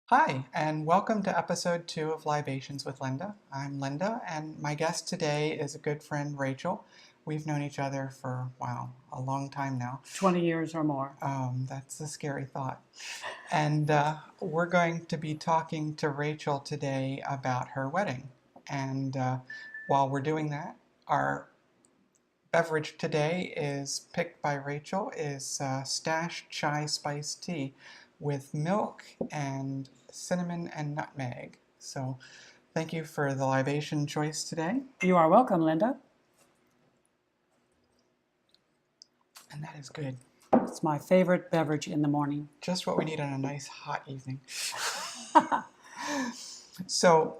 Hi, and welcome to episode 2 of Libations with Linda. I'm Linda, and my guest today is a good friend, Rachel. We've known each other for, wow, a long time now. 20 years or more. That's a scary thought. And we're going to be talking to Rachel today about her wedding. And while we're doing that, our beverage today is picked by Rachel is Stash Chai Spice Tea with milk and cinnamon and nutmeg. So thank you for the libation choice today. You are welcome, Linda. And that is good. It's my favorite beverage in the morning. Just what we need on a nice hot evening. So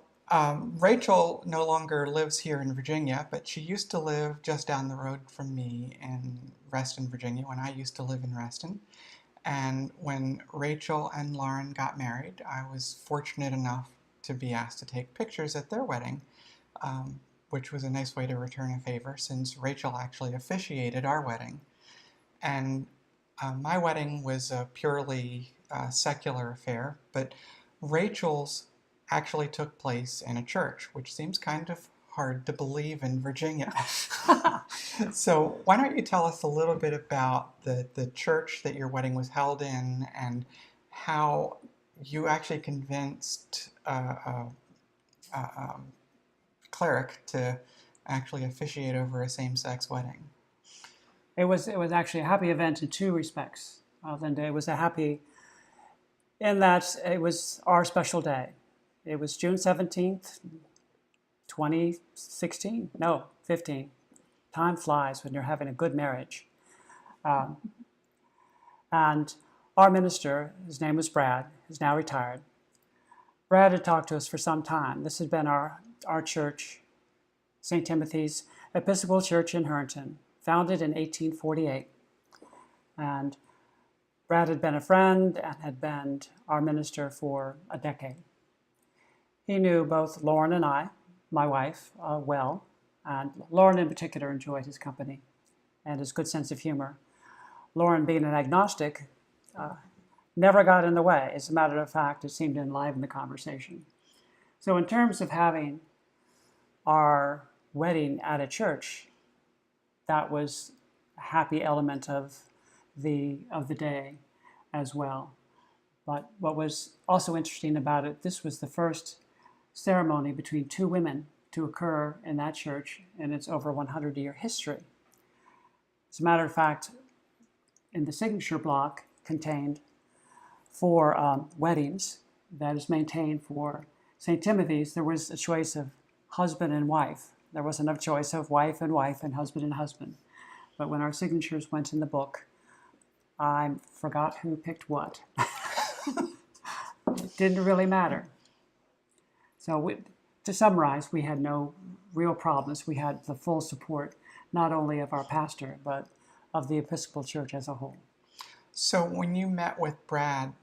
Rachel no longer lives here in Virginia, but she used to live just down the road from me in Reston, Virginia, when I used to live in Reston. And when Rachel and Lauren got married, I was fortunate enough to be asked to take pictures at their wedding, which was a nice way to return a favor since Rachel actually officiated our wedding. And my wedding was a purely secular affair, but Rachel's actually took place in a church, which seems kind of hard to believe in Virginia. So why don't you tell us a little bit about the church that your wedding was held in and how you actually convinced a cleric to actually officiate over a same-sex wedding? It was actually a happy event in two respects, Linda. It was a happy in that it was our special day. It was June 17th, 2016. No, 15. Time flies when you're having a good marriage. And our minister, his name was Brad, is now retired. Brad had talked to us for some time. This had been our church, St. Timothy's Episcopal Church in Herndon, founded in 1848. And Brad had been a friend and had been our minister for a decade. He knew both Lauren and I, my wife, well, and Lauren in particular enjoyed his company and his good sense of humor. Lauren, being an agnostic, never got in the way. As a matter of fact, it seemed to enliven the conversation. So in terms of having our wedding at a church, that was a happy element of the day as well. But what was also interesting about it, this was the first ceremony between two women to occur in that church in its over 100-year history. As a matter of fact, in the signature block contained for weddings that is maintained for St. Timothy's, there was a choice of husband and wife. There wasn't a choice of wife and husband and husband. But when our signatures went in the book, I forgot who picked what. It didn't really matter. So to summarize, we had no real problems. We had the full support, not only of our pastor, but of the Episcopal Church as a whole. So when you met with Brad,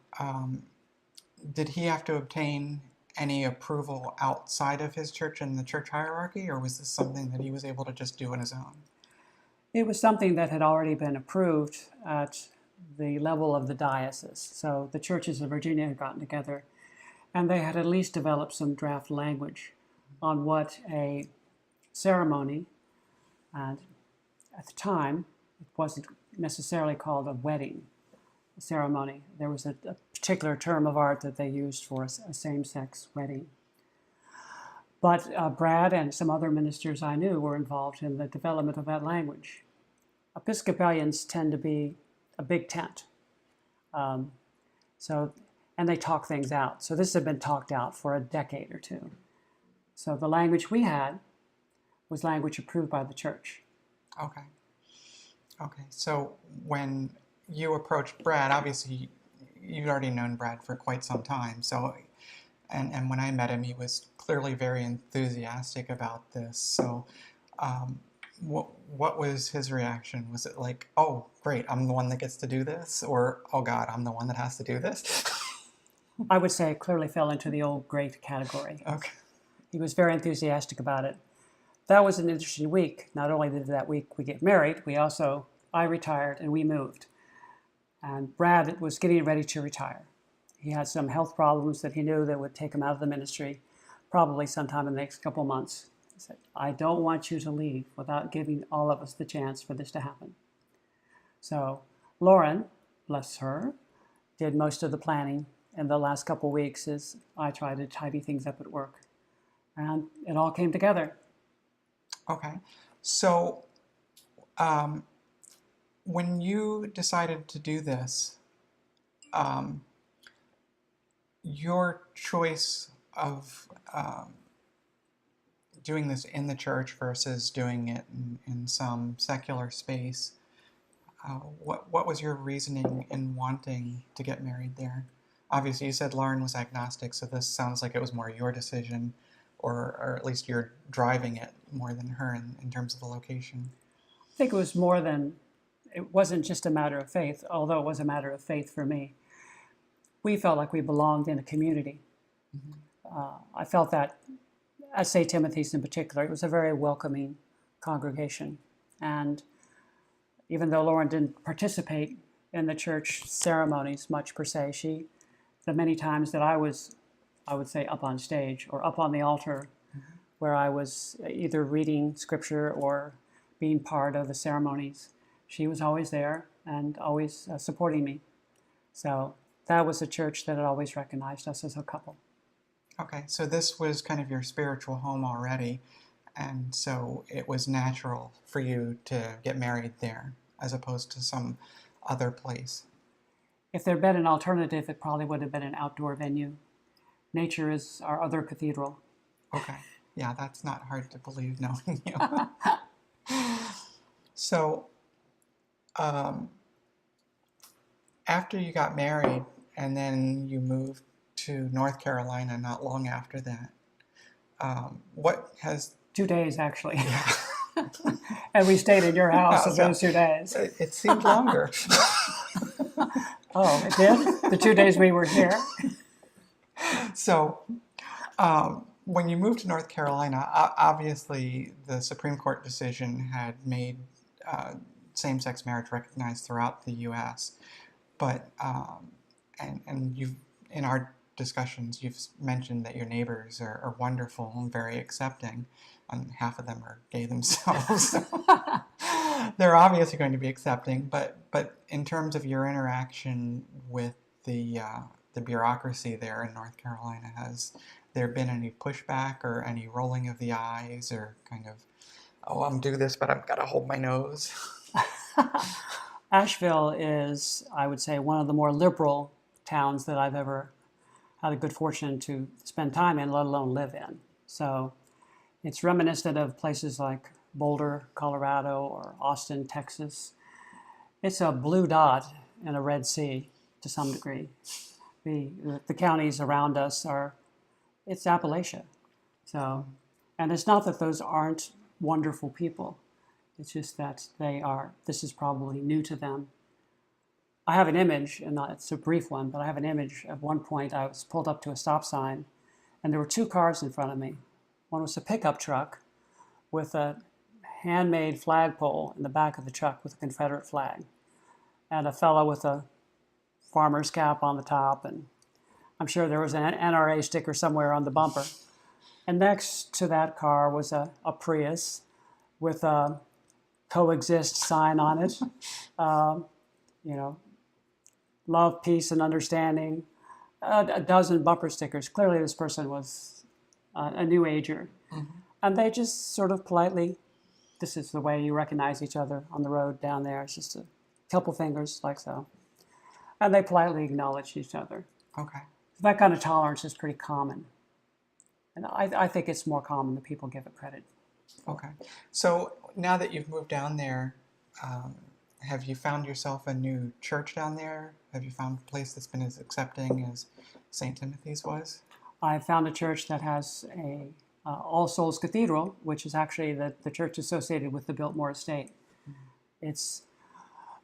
did he have to obtain any approval outside of his church and the church hierarchy, or was this something that he was able to just do on his own? It was something that had already been approved at the level of the diocese. So the churches of Virginia had gotten together, and they had at least developed some draft language on what a ceremony, and at the time, it wasn't necessarily called a wedding ceremony. There was a particular term of art that they used for a same-sex wedding. But Brad and some other ministers I knew were involved in the development of that language. Episcopalians tend to be a big tent. And they talk things out. So this had been talked out for a decade or two. So the language we had was language approved by the church. Okay. So when you approached Brad, obviously you'd already known Brad for quite some time. So, and when I met him, he was clearly very enthusiastic about this. So, what was his reaction? Was it like, oh, great, I'm the one that gets to do this? Or, oh God, I'm the one that has to do this? I would say it clearly fell into the old great category. Okay. He was very enthusiastic about it. That was an interesting week. Not only did that week we get married, I retired and we moved. And Brad was getting ready to retire. he had some health problems that he knew that would take him out of the ministry, probably sometime in the next couple of months. He said, I don't want you to leave without giving all of us the chance for this to happen. So Lauren, bless her, did most of the planning in the last couple of weeks as I tried to tidy things up at work. And it all came together. Okay. So when you decided to do this, your choice of doing this in the church versus doing it in some secular space, what was your reasoning in wanting to get married there? Obviously, you said Lauren was agnostic, so this sounds like it was more your decision, or at least you're driving it more than her in terms of the location. I think it was more than, it wasn't just a matter of faith, although it was a matter of faith for me. We felt like we belonged in a community. Mm-hmm. I felt that at St. Timothy's in particular, it was a very welcoming congregation. And even though Lauren didn't participate in the church ceremonies much per se, the many times that I would say, up on stage or up on the altar, mm-hmm. where I was either reading scripture or being part of the ceremonies, she was always there and always supporting me. So that was a church that had always recognized us as a couple. Okay, so this was kind of your spiritual home already, and so it was natural for you to get married there as opposed to some other place. If there had been an alternative, it probably would have been an outdoor venue. Nature is our other cathedral. Okay, yeah, that's not hard to believe knowing you. So, after you got married and then you moved to North Carolina not long after that, what has... 2 days, actually. Yeah. And we stayed in your house in those 2 days. It seemed longer. Oh, it did? The 2 days we were here? So, when you moved to North Carolina, obviously the Supreme Court decision had made same-sex marriage recognized throughout the U.S., but, and you've, in our discussions, you've mentioned that your neighbors are wonderful and very accepting, and half of them are gay themselves. So they're obviously going to be accepting, but in terms of your interaction with the bureaucracy there in North Carolina, has there been any pushback or any rolling of the eyes or kind of, oh, I'm doing this, but I've got to hold my nose? Asheville is, I would say, one of the more liberal towns that I've ever had a good fortune to spend time in, let alone live in. So it's reminiscent of places like Boulder, Colorado, or Austin, Texas. It's a blue dot in a Red Sea to some degree. The counties around us it's Appalachia. So, and it's not that those aren't wonderful people. It's just that this is probably new to them. I have an image, and it's a brief one, but I have an image. At one point, I was pulled up to a stop sign, and there were 2 cars in front of me. One was a pickup truck with a handmade flagpole in the back of the truck with a Confederate flag, and a fellow with a farmer's cap on the top, and I'm sure there was an NRA sticker somewhere on the bumper. And next to that car was a Prius with a coexist sign on it. Love, peace, and understanding. A dozen bumper stickers. Clearly this person was a new ager. Mm-hmm. And they just sort of politely, this is the way you recognize each other on the road down there. It's just a couple fingers like so. And they politely acknowledged each other. Okay. That kind of tolerance is pretty common. And I think it's more common than people give it credit. Okay. So now that you've moved down there, have you found yourself a new church down there? Have you found a place that's been as accepting as St. Timothy's was? I found a church that has a All Souls Cathedral, which is actually the church associated with the Biltmore Estate. Mm-hmm. It's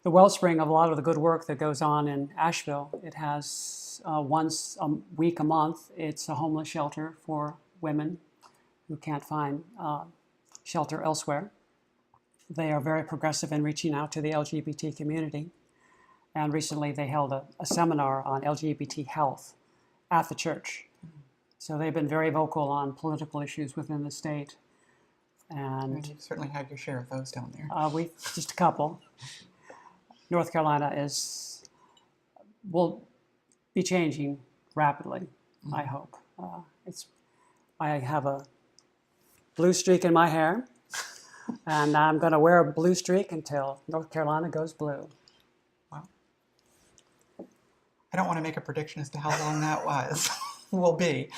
the wellspring of a lot of the good work that goes on in Asheville. It has once a week, a month, it's a homeless shelter for women who can't find shelter elsewhere. They are very progressive in reaching out to the LGBT community. And recently they held a seminar on LGBT health at the church. So they've been very vocal on political issues within the state. And you've certainly had your share of those down there. We just a couple. North Carolina will be changing rapidly, I hope. I have a blue streak in my hair, and I'm going to wear a blue streak until North Carolina goes blue. Wow. I don't want to make a prediction as to how long that will be,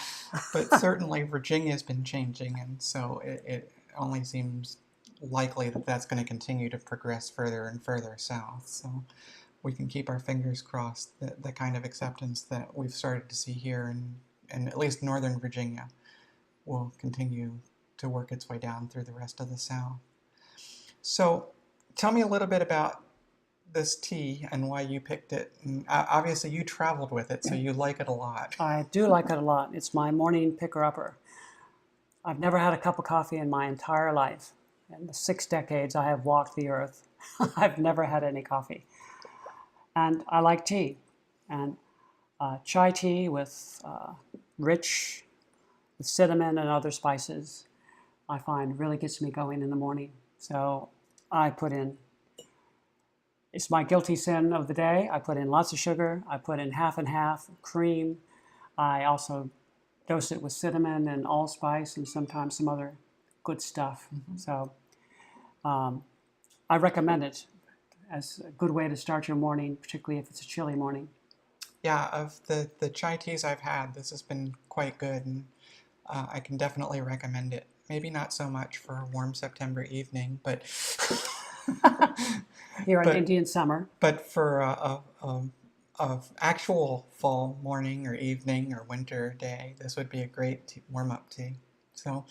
but certainly Virginia's been changing, and so it only seems likely that that's going to continue to progress further and further south. So we can keep our fingers crossed that the kind of acceptance that we've started to see here in at least Northern Virginia will continue to work its way down through the rest of the South. So tell me a little bit about this tea and why you picked it. And obviously you traveled with it, so you like it a lot. I do like it a lot. It's my morning picker-upper. I've never had a cup of coffee in my entire life. In the 6 decades I have walked the earth, I've never had any coffee. And I like tea. And chai tea with rich with cinnamon and other spices, I find really gets me going in the morning. So I put in, it's my guilty sin of the day, I put in lots of sugar, I put in half and half cream. I also dose it with cinnamon and allspice and sometimes some other good stuff. Mm-hmm. So I recommend it as a good way to start your morning, particularly if it's a chilly morning. Yeah, of the chai teas I've had, this has been quite good, and I can definitely recommend it. Maybe not so much for a warm September evening, but here in Indian summer. But for a actual fall morning or evening or winter day, this would be a great warm-up tea. So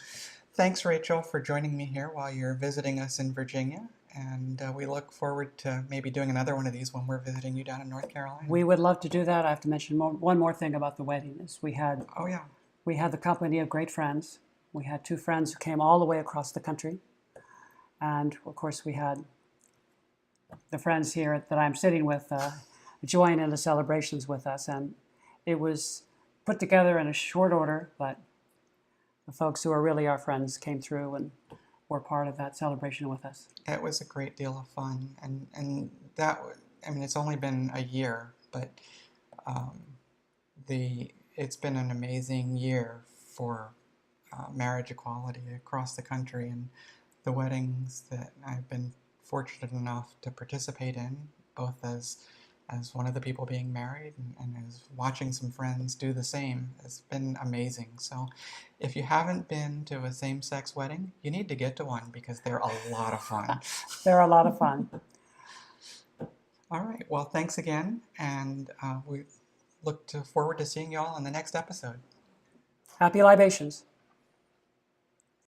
thanks, Rachel, for joining me here while you're visiting us in Virginia. And we look forward to maybe doing another one of these when we're visiting you down in North Carolina. We would love to do that. I have to mention one more thing about the wedding. Is we had the company of great friends. We had 2 friends who came all the way across the country. And of course we had the friends here that I'm sitting with join in the celebrations with us. And it was put together in a short order, but the folks who are really our friends came through and were part of that celebration with us. It was a great deal of fun, and that, I mean, it's only been a year, but it's been an amazing year for marriage equality across the country, and the weddings that I've been fortunate enough to participate in, both as one of the people being married and as watching some friends do the same, has been amazing. So if you haven't been to a same-sex wedding, you need to get to one because they're a lot of fun. They're a lot of fun. All right. Well, thanks again, and we look forward to seeing you all in the next episode. Happy libations.